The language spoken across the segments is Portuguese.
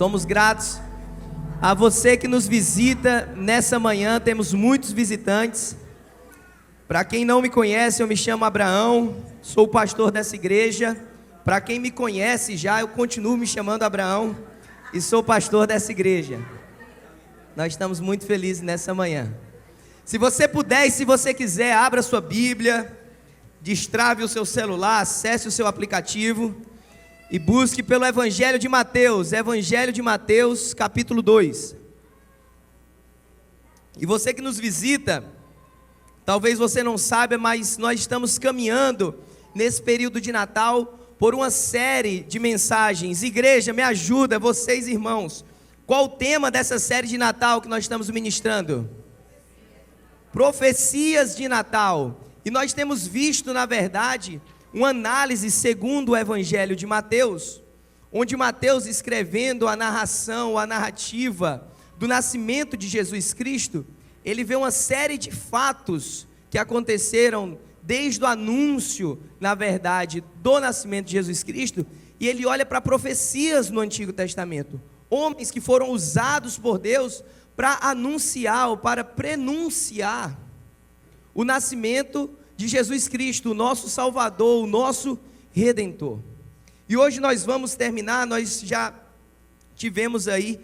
Somos gratos a você que nos visita nessa manhã. Temos muitos visitantes. Para quem não me conhece, eu me chamo Abraão, sou o pastor dessa igreja. Para quem me conhece já, eu continuo me chamando Abraão e sou pastor dessa igreja. Nós estamos muito felizes nessa manhã. Se você puder e se você quiser, abra sua Bíblia, destrave o seu celular, acesse o seu aplicativo e busque pelo Evangelho de Mateus, capítulo 2. E você que nos visita, talvez você não saiba, mas nós estamos caminhando nesse período de Natal por uma série de mensagens. Igreja, me ajuda, vocês irmãos. Qual o tema dessa série de Natal que nós estamos ministrando? Profecias de Natal. E nós temos visto, na verdade, uma análise segundo o Evangelho de Mateus, onde Mateus, escrevendo a narração, a narrativa do nascimento de Jesus Cristo, ele vê uma série de fatos que aconteceram desde o anúncio, na verdade, do nascimento de Jesus Cristo, e ele olha para profecias no Antigo Testamento, homens que foram usados por Deus para anunciar ou para prenunciar o nascimento de Jesus Cristo, o nosso Salvador, o nosso Redentor. E hoje nós vamos terminar, nós já tivemos aí,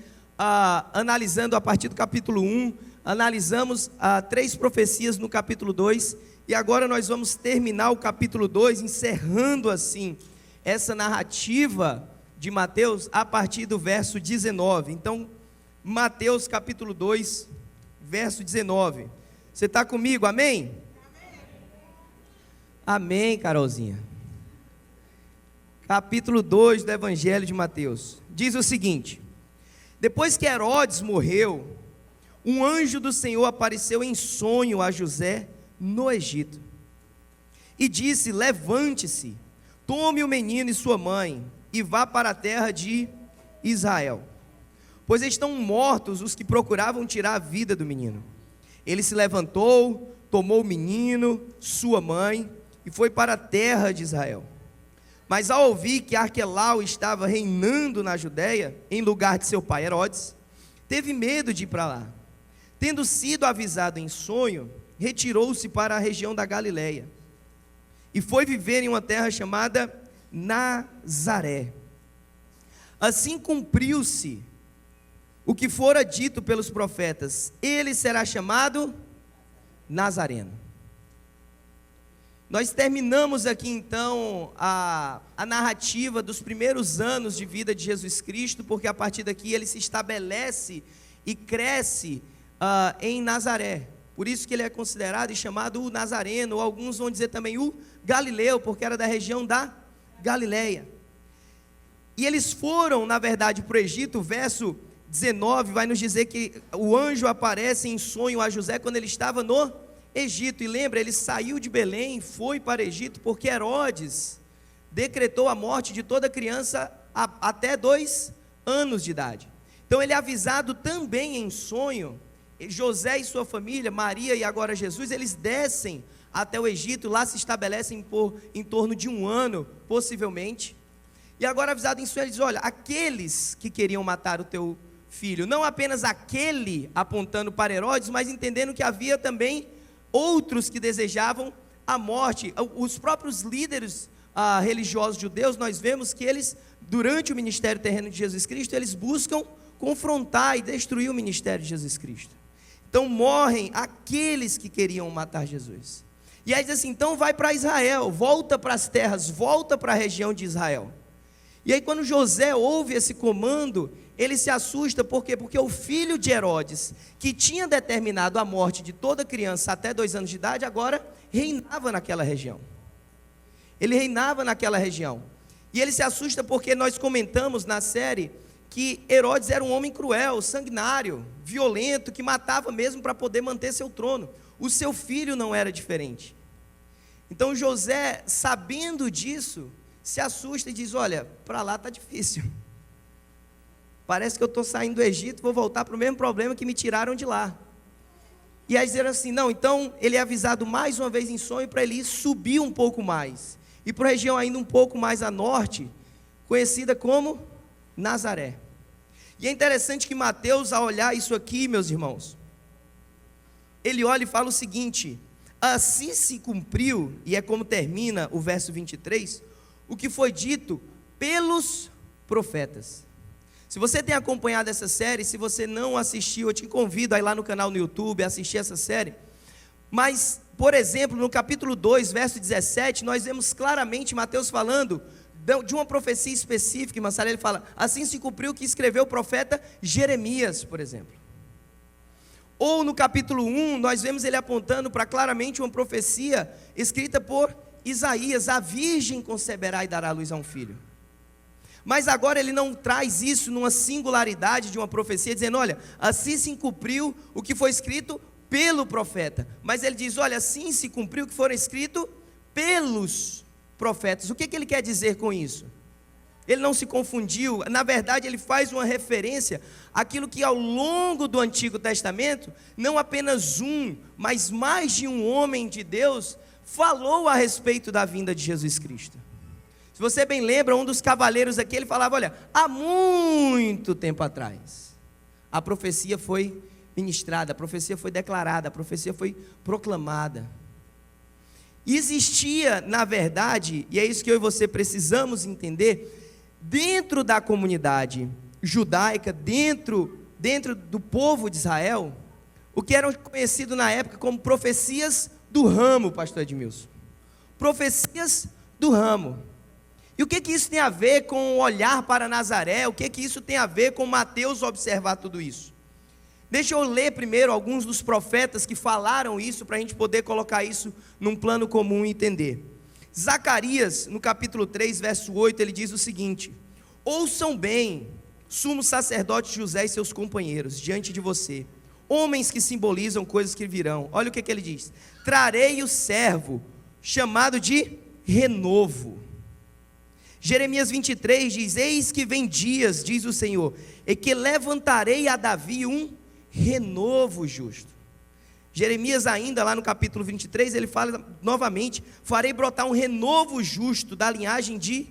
analisando a partir do capítulo 1, analisamos 3 profecias no capítulo 2, e agora nós vamos terminar o capítulo 2, encerrando assim, essa narrativa de Mateus, a partir do verso 19. Então, Mateus capítulo 2, verso 19. Você está comigo, amém? Amém, Carolzinha. Capítulo 2 do Evangelho de Mateus. Diz o seguinte: depois que Herodes morreu, um anjo do Senhor apareceu em sonho a José no Egito. E disse: levante-se, tome o menino e sua mãe, e vá para a terra de Israel, pois estão mortos os que procuravam tirar a vida do menino. Ele se levantou, tomou o menino, sua mãe, e foi para a terra de Israel. Mas ao ouvir que Arquelau estava reinando na Judéia, em lugar de seu pai Herodes, teve medo de ir para lá. Tendo sido avisado em sonho, retirou-se para a região da Galileia, e foi viver em uma terra chamada Nazaré. Assim cumpriu-se o que fora dito pelos profetas: ele será chamado Nazareno. Nós terminamos aqui então a narrativa dos primeiros anos de vida de Jesus Cristo, porque a partir daqui ele se estabelece e cresce em Nazaré. Por isso que ele é considerado e chamado o Nazareno, ou alguns vão dizer também o Galileu, porque era da região da Galileia. E eles foram, na verdade, para o Egito. O verso 19 vai nos dizer que o anjo aparece em sonho a José quando ele estava no Egito. E lembra, ele saiu de Belém, foi para o Egito, porque Herodes decretou a morte de toda criança até 2 anos de idade. Então ele é avisado também em sonho. José e sua família, Maria e agora Jesus, eles descem até o Egito, lá se estabelecem por em torno de 1 ano, possivelmente. E agora avisado em sonho, ele diz: olha, aqueles que queriam matar o teu filho, não apenas aquele apontando para Herodes, mas entendendo que havia também outros que desejavam a morte. Os próprios líderes religiosos judeus, nós vemos que eles, durante o ministério terreno de Jesus Cristo, eles buscam confrontar e destruir o ministério de Jesus Cristo. Então morrem aqueles que queriam matar Jesus. E aí diz assim: então vai para Israel, volta para as terras, volta para a região de Israel. E aí quando José ouve esse comando, ele se assusta. Por quê? Porque o filho de Herodes, que tinha determinado a morte de toda criança até 2 anos de idade, agora reinava naquela região. Ele reinava naquela região. E ele se assusta porque nós comentamos na série que Herodes era um homem cruel, sanguinário, violento, que matava mesmo para poder manter seu trono. O seu filho não era diferente. Então José, sabendo disso, se assusta e diz: olha, para lá está difícil. Parece que eu estou saindo do Egito, vou voltar para o mesmo problema que me tiraram de lá. E aí dizer assim, não, então ele é avisado mais uma vez em sonho para ele ir subir um pouco mais, e para a região ainda um pouco mais a norte, conhecida como Nazaré. E é interessante que Mateus, ao olhar isso aqui, meus irmãos, ele olha e fala o seguinte: assim se cumpriu, e é como termina o verso 23, o que foi dito pelos profetas. Se você tem acompanhado essa série, se você não assistiu, eu te convido a ir lá no canal no YouTube, a assistir essa série. Mas, por exemplo, no capítulo 2, verso 17, nós vemos claramente Mateus falando de uma profecia específica. Massara, ele fala: assim se cumpriu o que escreveu o profeta Jeremias, por exemplo. Ou no capítulo 1, nós vemos ele apontando para claramente uma profecia escrita por Isaías: a virgem conceberá e dará à luz a um filho. Mas agora ele não traz isso numa singularidade de uma profecia, dizendo: olha, assim se cumpriu o que foi escrito pelo profeta. Mas ele diz: olha, assim se cumpriu o que foi escrito pelos profetas. O que ele quer dizer com isso? Ele não se confundiu. Na verdade, ele faz uma referência àquilo que ao longo do Antigo Testamento, não apenas um, mas mais de um homem de Deus falou a respeito da vinda de Jesus Cristo. Se você bem lembra, um dos cavaleiros aqui, ele falava: olha, há muito tempo atrás, a profecia foi ministrada, a profecia foi declarada, a profecia foi proclamada. Existia, na verdade, e é isso que eu e você precisamos entender, dentro da comunidade judaica, dentro do povo de Israel, o que era conhecido na época como profecias do ramo, pastor Edmilson. Profecias do ramo. E o que isso tem a ver com o olhar para Nazaré? O que isso tem a ver com Mateus observar tudo isso? Deixa eu ler primeiro alguns dos profetas que falaram isso, para a gente poder colocar isso num plano comum e entender. Zacarias, no capítulo 3, verso 8, ele diz o seguinte: ouçam bem, sumo sacerdote José e seus companheiros, diante de você, homens que simbolizam coisas que virão. Olha o que ele diz: trarei o servo, chamado de renovo. Jeremias 23 diz: eis que vem dias, diz o Senhor, e que levantarei a Davi um renovo justo. Jeremias ainda lá no capítulo 23, ele fala novamente: farei brotar um renovo justo da linhagem de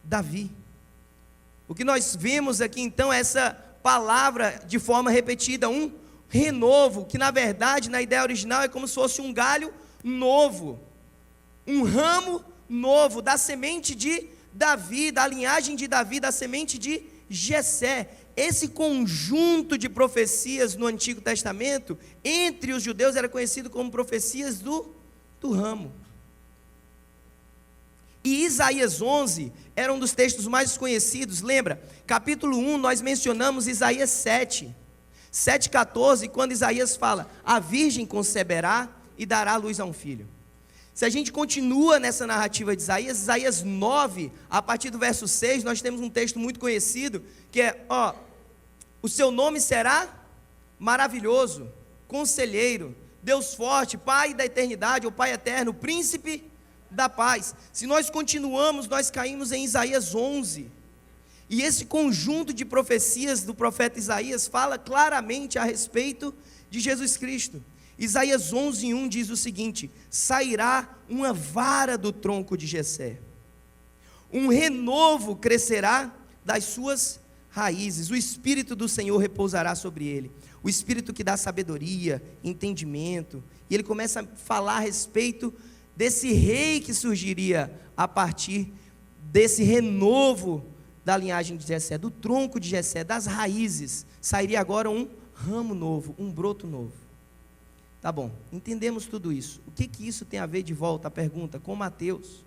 Davi. O que nós vemos aqui então é essa palavra de forma repetida, um renovo, que na verdade na ideia original é como se fosse um galho novo, um ramo novo, da semente de Davi, da linhagem de Davi, da semente de Jessé. Esse conjunto de profecias no Antigo Testamento, entre os judeus, era conhecido como profecias do ramo. E Isaías 11 era um dos textos mais conhecidos. Lembra? Capítulo 1, nós mencionamos Isaías 7:14, quando Isaías fala: a virgem conceberá e dará luz a um filho. Se a gente continua nessa narrativa de Isaías, Isaías 9, a partir do verso 6, nós temos um texto muito conhecido, que é: o seu nome será maravilhoso, conselheiro, Deus forte, Pai da eternidade, ou Pai eterno, príncipe da paz. Se nós continuamos, nós caímos em Isaías 11, e esse conjunto de profecias do profeta Isaías fala claramente a respeito de Jesus Cristo. Isaías 11:1 diz o seguinte: sairá uma vara do tronco de Jessé, um renovo crescerá das suas raízes, o Espírito do Senhor repousará sobre ele, o Espírito que dá sabedoria, entendimento. E ele começa a falar a respeito desse rei que surgiria a partir desse renovo da linhagem de Jessé, do tronco de Jessé, das raízes, sairia agora um ramo novo, um broto novo. Tá bom, entendemos tudo isso. O que isso tem a ver, de volta à pergunta, com Mateus?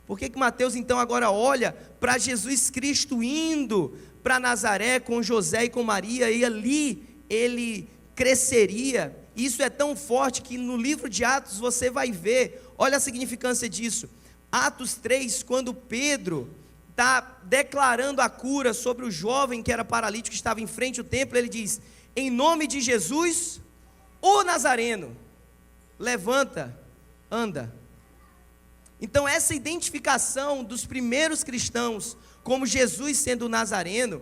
Por que Mateus então agora olha para Jesus Cristo indo para Nazaré com José e com Maria, e ali ele cresceria? Isso é tão forte que no livro de Atos você vai ver, olha a significância disso. Atos 3, quando Pedro está declarando a cura sobre o jovem que era paralítico, que estava em frente ao templo, ele diz: em nome de Jesus, o Nazareno, levanta, anda. Então essa identificação dos primeiros cristãos como Jesus sendo o Nazareno,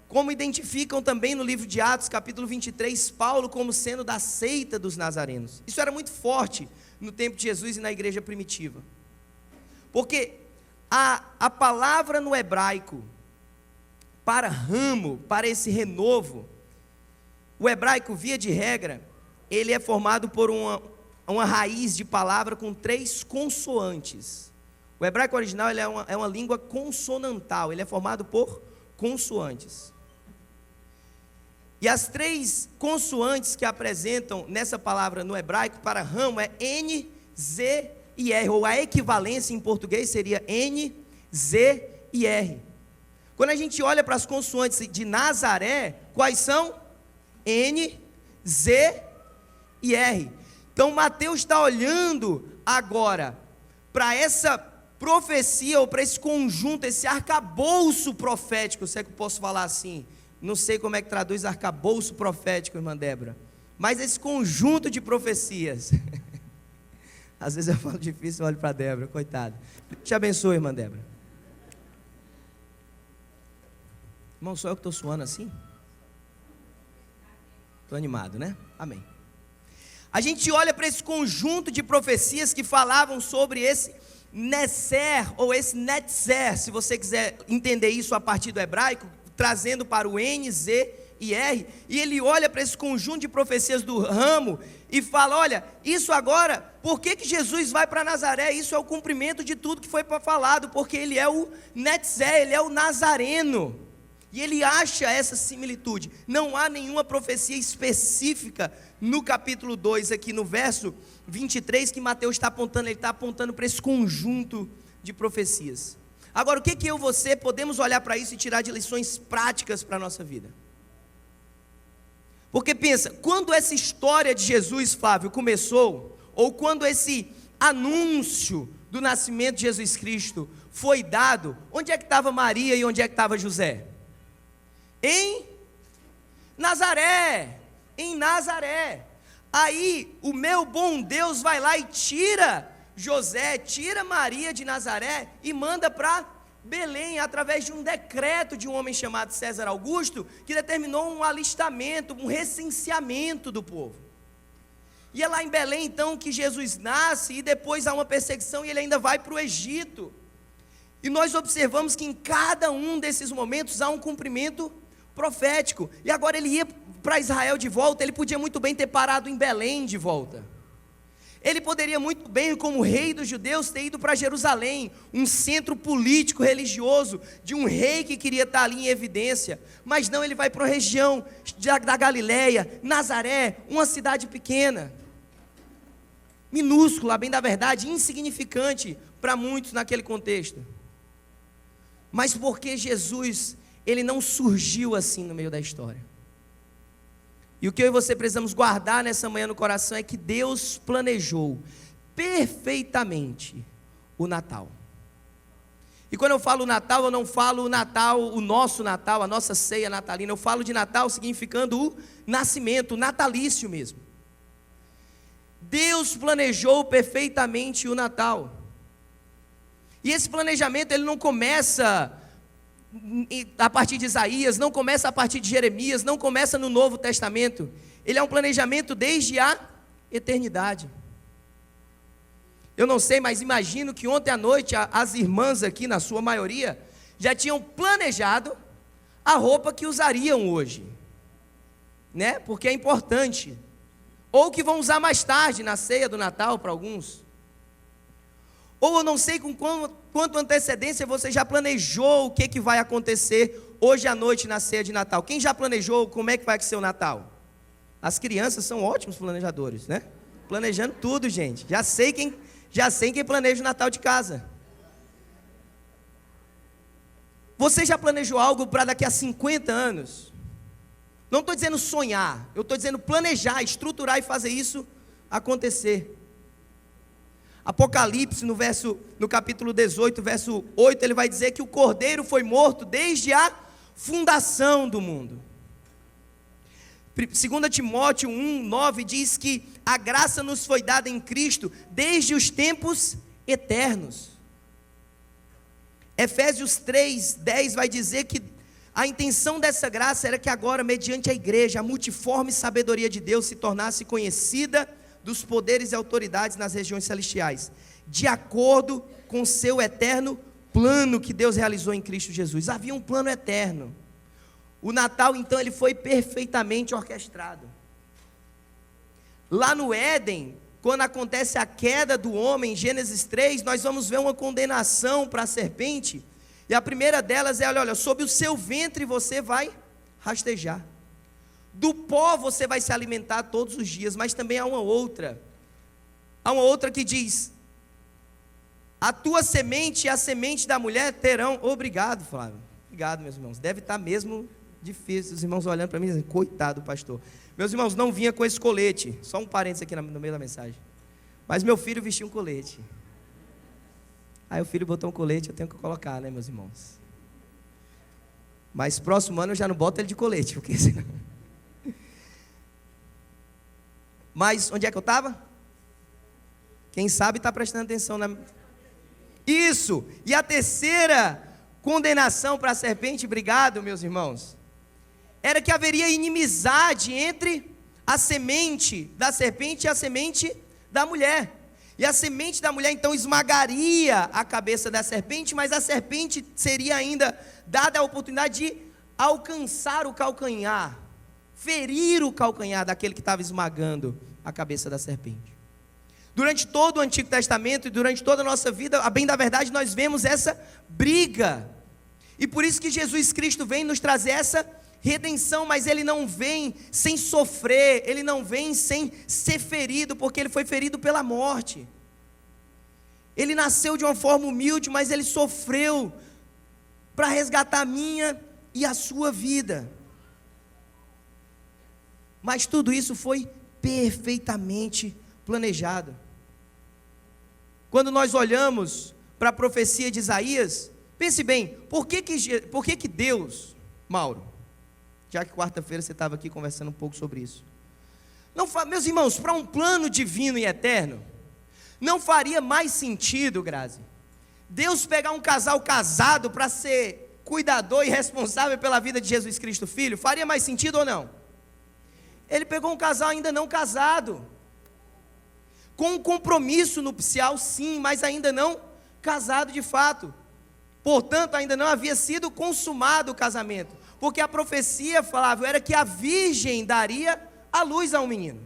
como identificam também no livro de Atos, capítulo 23, Paulo como sendo da seita dos nazarenos. Isso era muito forte no tempo de Jesus e na igreja primitiva, porque a palavra no hebraico para ramo, para esse renovo, o hebraico, via de regra, ele é formado por uma raiz de palavra com 3 consoantes. O hebraico original ele é uma língua consonantal, ele é formado por consoantes. E as 3 consoantes que apresentam nessa palavra no hebraico para ramo é N, Z e R, ou a equivalência em português seria N, Z e R. Quando a gente olha para as consoantes de Nazaré, quais são? N, Z e R. Então Mateus está olhando agora para essa profecia, ou para esse conjunto, esse arcabouço profético, se é que eu posso falar assim. Não sei como é que traduz arcabouço profético, irmã Débora, mas esse conjunto de profecias. Às vezes eu falo difícil, eu olho para a Débora, coitada. Te abençoe, irmã Débora. Irmão, sou eu que estou suando assim? Estou animado, né? Amém. A gente olha para esse conjunto de profecias que falavam sobre esse Neser, ou esse Netzer, se você quiser entender isso a partir do hebraico, trazendo para o N, Z e R, e ele olha para esse conjunto de profecias do ramo e fala, olha, isso agora, por que Jesus vai para Nazaré? Isso é o cumprimento de tudo que foi falado, porque ele é o Netzer, ele é o Nazareno, e ele acha essa similitude. Não há nenhuma profecia específica no capítulo 2, aqui no verso 23, que Mateus está apontando, ele está apontando para esse conjunto de profecias. Agora, o que eu e você podemos olhar para isso e tirar de lições práticas para a nossa vida? Porque pensa, quando essa história de Jesus, Flávio, começou, ou quando esse anúncio do nascimento de Jesus Cristo foi dado, onde é que estava Maria e onde é que estava José? Em Nazaré, em Nazaré. Aí o meu bom Deus vai lá e tira José, tira Maria de Nazaré e manda para Belém, através de um decreto de um homem chamado César Augusto, que determinou um alistamento, um recenseamento do povo. E é lá em Belém então que Jesus nasce, e depois há uma perseguição e ele ainda vai para o Egito. E nós observamos que em cada um desses momentos há um cumprimento profético. E agora ele ia para Israel de volta, ele podia muito bem ter parado em Belém de volta. Ele poderia muito bem, como rei dos judeus, ter ido para Jerusalém, um centro político, religioso, de um rei que queria estar ali em evidência. Mas não, ele vai para a região da Galileia, Nazaré, uma cidade pequena, minúscula, bem da verdade, insignificante para muitos naquele contexto. Mas porque Jesus, ele não surgiu assim no meio da história. E o que eu e você precisamos guardar nessa manhã no coração é que Deus planejou perfeitamente o Natal. E quando eu falo Natal, eu não falo o Natal, o nosso Natal, a nossa ceia natalina. Eu falo de Natal significando o nascimento, o natalício mesmo. Deus planejou perfeitamente o Natal. E esse planejamento, ele não começa a partir de Isaías, não começa a partir de Jeremias, não começa no Novo Testamento. Ele é um planejamento desde a eternidade. Eu não sei, mas imagino que ontem à noite as irmãs aqui, na sua maioria, já tinham planejado a roupa que usariam hoje, né? Porque é importante. Ou que vão usar mais tarde na ceia do Natal para alguns. Ou eu não sei com quanto antecedência você já planejou o que vai acontecer hoje à noite na ceia de Natal. Quem já planejou como é que vai ser o Natal? As crianças são ótimos planejadores, né? Planejando tudo, gente. Já sei quem planeja o Natal de casa. Você já planejou algo para daqui a 50 anos? Não estou dizendo sonhar, eu estou dizendo planejar, estruturar e fazer isso acontecer. Apocalipse, no capítulo 18, verso 8, ele vai dizer que o Cordeiro foi morto desde a fundação do mundo. 2 Timóteo 1, 9 diz que a graça nos foi dada em Cristo desde os tempos eternos. Efésios 3, 10 vai dizer que a intenção dessa graça era que agora, mediante a igreja, a multiforme sabedoria de Deus se tornasse conhecida dos poderes e autoridades nas regiões celestiais, de acordo com seu eterno plano que Deus realizou em Cristo Jesus. Havia um plano eterno, O Natal, então, ele foi perfeitamente orquestrado. Lá no Éden, quando acontece a queda do homem, em Gênesis 3, nós vamos ver uma condenação para a serpente, e a primeira delas é, olha, sob o seu ventre você vai rastejar, do pó você vai se alimentar todos os dias. Mas também há uma outra que diz, a tua semente e a semente da mulher terão, obrigado Flávio, obrigado meus irmãos, deve estar mesmo difícil, os irmãos olhando para mim dizendo, coitado do pastor. Meus irmãos, não vinha com esse colete, só um parênteses aqui no meio da mensagem, mas meu filho vestiu um colete, aí o filho botou um colete, eu tenho que colocar, né meus irmãos, mas próximo ano eu já não boto ele de colete, porque senão... Mas onde é que eu estava? Quem sabe está prestando atenção na... Isso, e a terceira condenação para a serpente, obrigado meus irmãos, era que haveria inimizade entre a semente da serpente e a semente da mulher, e a semente da mulher então esmagaria a cabeça da serpente, mas a serpente seria ainda dada a oportunidade de alcançar o calcanhar, ferir o calcanhar daquele que estava esmagando a cabeça da serpente. Durante todo o Antigo Testamento e durante toda a nossa vida, a bem da verdade, nós vemos essa briga, e por isso que Jesus Cristo vem nos trazer essa redenção, mas Ele não vem sem sofrer, Ele não vem sem ser ferido, porque Ele foi ferido pela morte. Ele nasceu de uma forma humilde, mas Ele sofreu para resgatar a minha e a sua vida. Mas tudo isso foi perfeitamente planejado. Quando nós olhamos para a profecia de Isaías, pense bem, por que Deus, Mauro, já que quarta-feira você estava aqui conversando um pouco sobre isso, meus irmãos, para um plano divino e eterno, não faria mais sentido, Grazi, Deus pegar um casal casado para ser cuidador e responsável pela vida de Jesus Cristo Filho? Faria mais sentido ou não? Ele pegou um casal ainda não casado, com um compromisso nupcial sim, mas ainda não casado de fato. Portanto, ainda não havia sido consumado o casamento, porque a profecia, Flávio, era que a virgem daria a luz a um menino.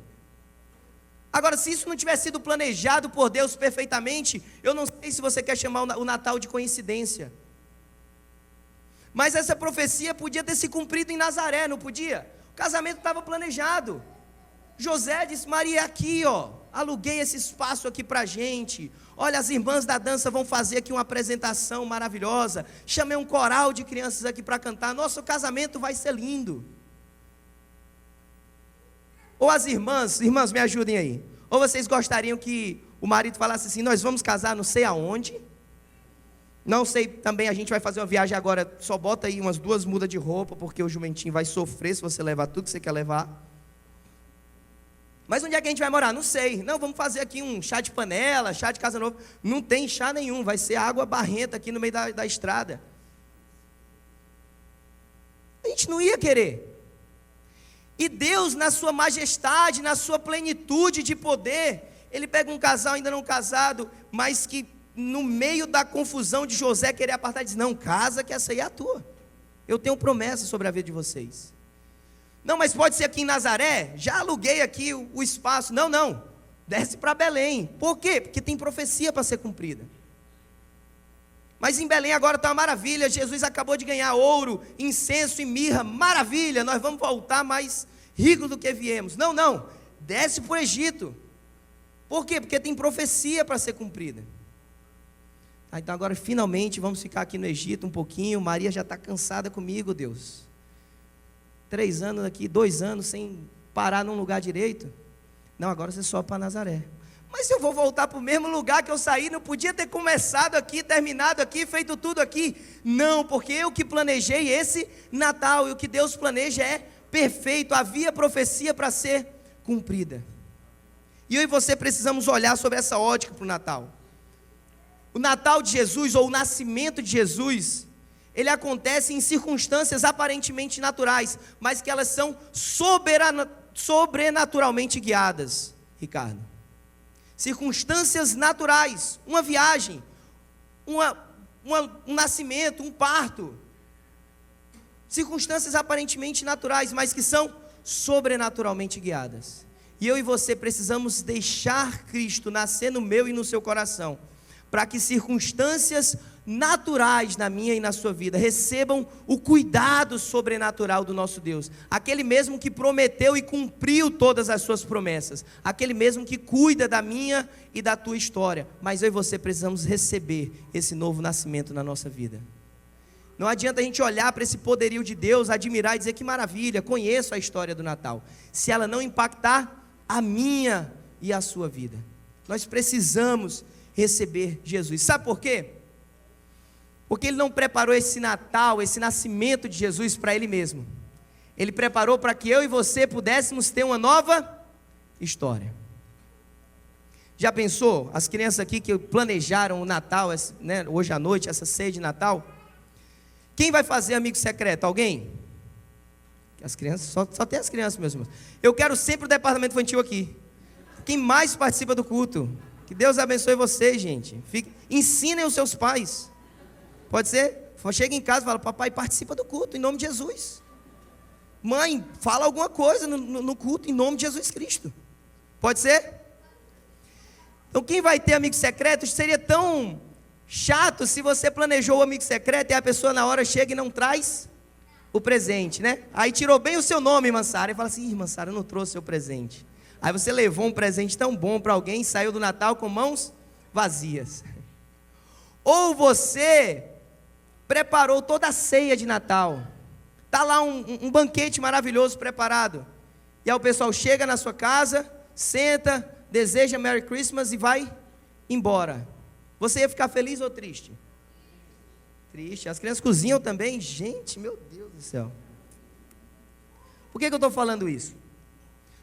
Agora, se isso não tivesse sido planejado por Deus perfeitamente, eu não sei se você quer chamar o Natal de coincidência, mas essa profecia podia ter se cumprido em Nazaré, não podia? O casamento estava planejado. José disse, Maria, aqui ó, aluguei esse espaço aqui para a gente, olha, as irmãs da dança vão fazer aqui uma apresentação maravilhosa, chamei um coral de crianças aqui para cantar, nosso casamento vai ser lindo. Ou as irmãs me ajudem aí, ou vocês gostariam que o marido falasse assim, nós vamos casar não sei aonde, não sei, também a gente vai fazer uma viagem agora, só bota aí umas 2 mudas de roupa, porque o jumentinho vai sofrer se você levar tudo que você quer levar. Mas onde é que a gente vai morar? Não sei. Não, vamos fazer aqui um chá de panela, chá de casa nova. Não tem chá nenhum, vai ser água barrenta aqui no meio da estrada. A gente não ia querer. E Deus, na sua majestade, na sua plenitude de poder, Ele pega um casal ainda não casado, mas que no meio da confusão de José querer apartar, diz, não, casa que essa aí é a tua. Eu tenho promessa sobre a vida de vocês. Não, mas pode ser aqui em Nazaré? Já aluguei aqui o espaço. Não, desce para Belém. Por quê? Porque tem profecia para ser cumprida. Mas em Belém agora está uma maravilha, Jesus acabou de ganhar ouro, incenso e mirra, maravilha, nós vamos voltar mais ricos do que viemos. Não, desce para o Egito. Por quê? Porque tem profecia para ser cumprida. Então agora finalmente vamos ficar aqui no Egito um pouquinho, Maria já está cansada comigo, Deus. 3 anos aqui, 2 anos sem parar num lugar direito. Não, agora você sobe para Nazaré. Mas se eu vou voltar para o mesmo lugar que eu saí, não podia ter começado aqui, terminado aqui, feito tudo aqui? Não, porque eu que planejei esse Natal, e o que Deus planeja é perfeito, havia profecia para ser cumprida. E eu e você precisamos olhar sobre essa ótica para o Natal. O Natal de Jesus, ou o nascimento de Jesus, ele acontece em circunstâncias aparentemente naturais, mas que elas são sobrenaturalmente guiadas, Ricardo. Circunstâncias naturais, uma viagem, um nascimento, um parto. Circunstâncias aparentemente naturais, mas que são sobrenaturalmente guiadas. E eu e você precisamos deixar Cristo nascer no meu e no seu coração, para que circunstâncias naturais na minha e na sua vida recebam o cuidado sobrenatural do nosso Deus, aquele mesmo que prometeu e cumpriu todas as suas promessas, aquele mesmo que cuida da minha e da tua história. Mas eu e você precisamos receber esse novo nascimento na nossa vida. Não adianta a gente olhar para esse poderio de Deus, admirar e dizer que maravilha, conheço a história do Natal, se ela não impactar a minha e a sua vida. Nós precisamos receber Jesus. Sabe por quê? Porque Ele não preparou esse Natal, esse nascimento de Jesus para Ele mesmo. Ele preparou para que eu e você pudéssemos ter uma nova história. Já pensou? As crianças aqui que planejaram o Natal, né, hoje à noite, essa ceia de Natal. Quem vai fazer amigo secreto? Alguém? As crianças, só tem as crianças, meus irmãos. Eu quero sempre o departamento infantil aqui. Quem mais participa do culto? Que Deus abençoe vocês, gente. Ensinem os seus pais. Pode ser? Chega em casa e fala: papai, participa do culto, em nome de Jesus. Mãe, fala alguma coisa no culto, em nome de Jesus Cristo. Pode ser? Então quem vai ter amigo secreto? Seria tão chato se você planejou o amigo secreto e a pessoa na hora chega e não traz o presente, né? Aí tirou bem o seu nome, irmã Sara, e fala assim: irmã Sara, eu não trouxe o seu presente. Aí você levou um presente tão bom para alguém e saiu do Natal com mãos vazias. Ou você preparou toda a ceia de Natal, está lá um banquete maravilhoso preparado, e aí o pessoal chega na sua casa, senta, deseja Merry Christmas e vai embora. Você ia ficar feliz ou triste? Triste. As crianças cozinham também. Gente, meu Deus do céu. Por que eu estou falando isso?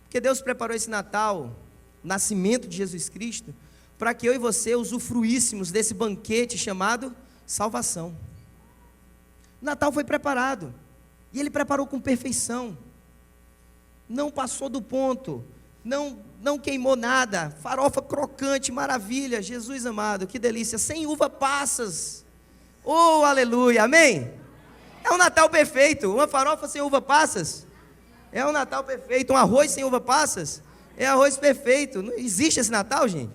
Porque Deus preparou esse Natal, o nascimento de Jesus Cristo, para que eu e você usufruíssemos desse banquete chamado salvação. O Natal foi preparado, e Ele preparou com perfeição, não passou do ponto, não queimou nada, farofa crocante, maravilha, Jesus amado, que delícia, sem uva passas, oh aleluia, amém? É um Natal perfeito. Uma farofa sem uva passas é um Natal perfeito. Um arroz sem uva passas é arroz perfeito. Não existe esse Natal, gente,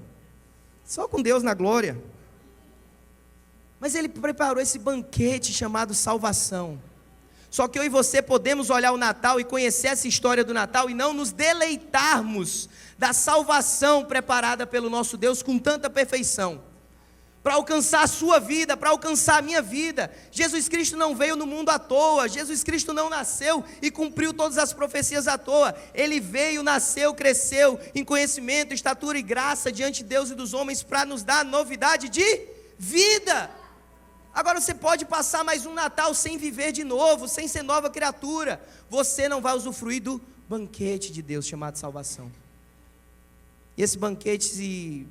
só com Deus na glória. Mas Ele preparou esse banquete chamado salvação. Só que eu e você podemos olhar o Natal e conhecer essa história do Natal e não nos deleitarmos da salvação preparada pelo nosso Deus com tanta perfeição, para alcançar a sua vida, para alcançar a minha vida. Jesus Cristo não veio no mundo à toa, Jesus Cristo não nasceu e cumpriu todas as profecias à toa. Ele veio, nasceu, cresceu em conhecimento, estatura e graça diante de Deus e dos homens, para nos dar novidade de vida. Agora você pode passar mais um Natal sem viver de novo, sem ser nova criatura, você não vai usufruir do banquete de Deus chamado salvação. E esse banquete se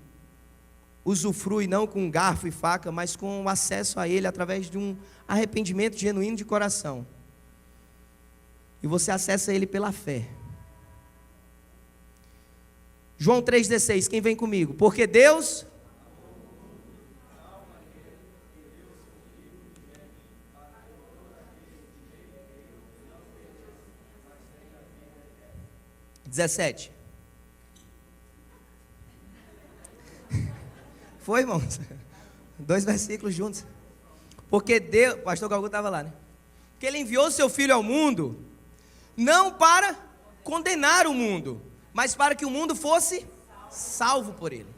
usufrui não com garfo e faca, mas com o acesso a Ele através de um arrependimento genuíno de coração. E você acessa Ele pela fé. João 3,16, quem vem comigo? Porque Deus... 17. Foi, irmãos? 2 versículos juntos. Porque Deus, o pastor Galgo estava lá, né? Porque Ele enviou seu Filho ao mundo, não para condenar o mundo, mas para que o mundo fosse salvo por Ele.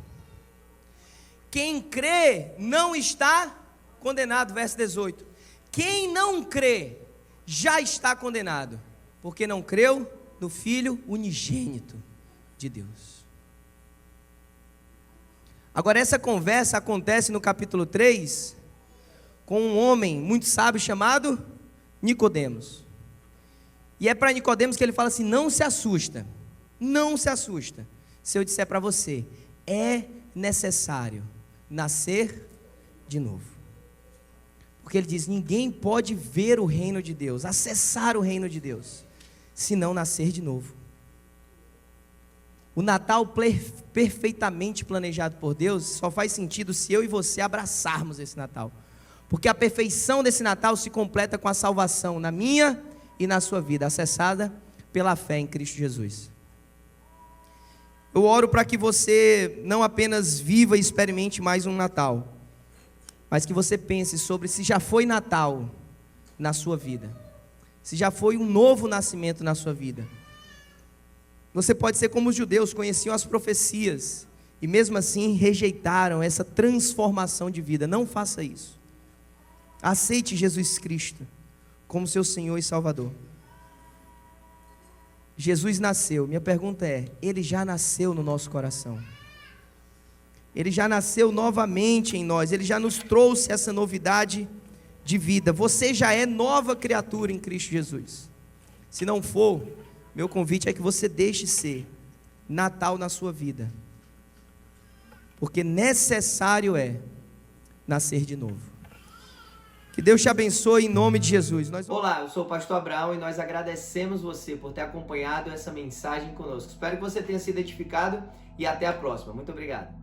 Quem crê não está condenado, verso 18. Quem não crê já está condenado, porque não creu no Filho unigênito de Deus. Agora essa conversa acontece no capítulo 3, com um homem muito sábio chamado Nicodemos. E é para Nicodemos que ele fala assim: não se assusta, se eu disser para você, é necessário nascer de novo. Porque ele diz: ninguém pode ver o reino de Deus, acessar o reino de Deus, se não nascer de novo. O Natal perfeitamente planejado por Deus só faz sentido se eu e você abraçarmos esse Natal. Porque a perfeição desse Natal se completa com a salvação na minha e na sua vida, acessada pela fé em Cristo Jesus. Eu oro para que você não apenas viva e experimente mais um Natal, mas que você pense sobre se já foi Natal na sua vida, se já foi um novo nascimento na sua vida. Você pode ser como os judeus, conheciam as profecias e mesmo assim rejeitaram essa transformação de vida. Não faça isso. Aceite Jesus Cristo como seu Senhor e Salvador. Jesus nasceu. Minha pergunta é: Ele já nasceu no nosso coração? Ele já nasceu novamente em nós. Ele já nos trouxe essa novidade de vida. Você já é nova criatura em Cristo Jesus. Se não for, meu convite é que você deixe ser Natal na sua vida, porque necessário é nascer de novo. Que Deus te abençoe em nome de Jesus. Olá, eu sou o pastor Abraão e nós agradecemos você por ter acompanhado essa mensagem conosco. Espero que você tenha sido edificado e até a próxima. Muito obrigado.